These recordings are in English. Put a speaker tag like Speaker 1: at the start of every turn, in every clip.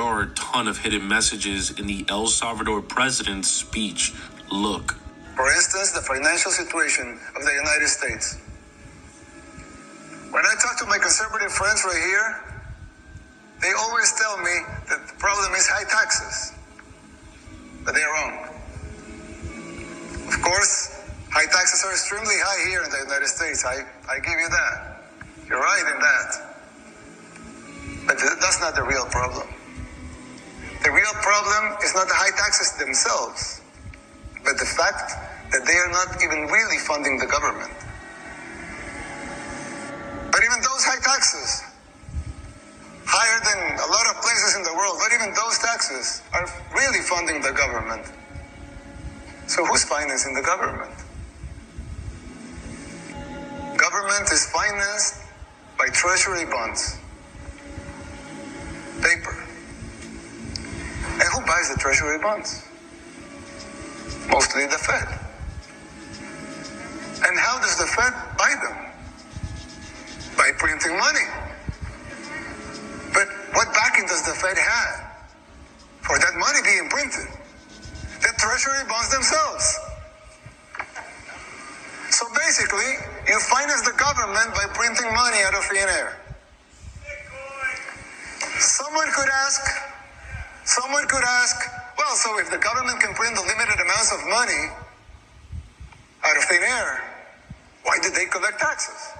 Speaker 1: are a ton of hidden messages in the El Salvador president's speech. Look.
Speaker 2: For instance, the financial situation of the United States. When I talk to my conservative friends right here, they always tell me that the problem is high taxes. But they're wrong. Of course, high taxes are extremely high here in the United States. I give you that. You're right in that. But that's not the real problem. The real problem is not the high taxes themselves, but the fact that they are not even really funding the government. But even those high taxes, higher than a lot of places in the world, but even those taxes are really funding the government. So who's financing the government? Government is financed by treasury bonds, paper. And who buys the treasury bonds? Mostly the Fed. And how does the Fed buy them? By printing money. But what backing does the Fed have for that money being printed? The treasury bonds themselves. So basically, you finance the government by printing money out of thin air. Someone could ask, well, so if the government can print unlimited amounts of money out of thin air, why did they collect taxes?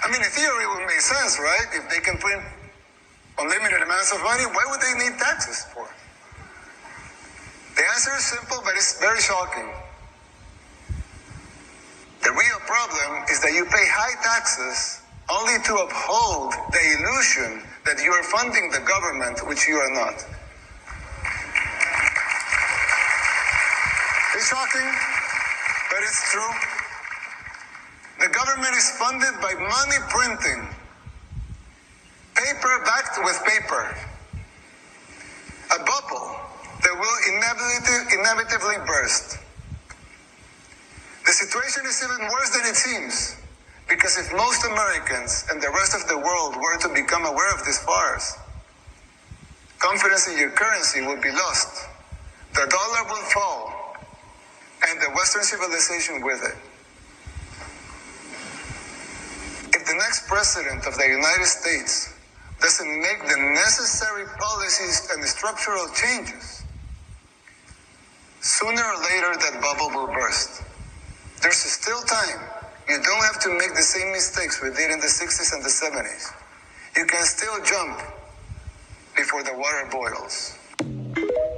Speaker 2: I mean, in theory, it would make sense, right? If they can print unlimited amounts of money, why would they need taxes for? The answer is simple, but it's very shocking. The real problem is that you pay high taxes only to uphold the illusion that you are funding the government, which you are not. It's shocking, but it's true. The government is funded by money printing, paper backed with paper, a bubble that will inevitably burst. The situation is even worse than it seems, because if most Americans and the rest of the world were to become aware of this farce, confidence in your currency would be lost, the dollar will fall, and the Western civilization with it. If the next president of the United States doesn't make the necessary policies and structural changes, sooner or later that bubble will burst. There's still time. You don't have to make the same mistakes we did in the 60s and the 70s. You can still jump before the water boils.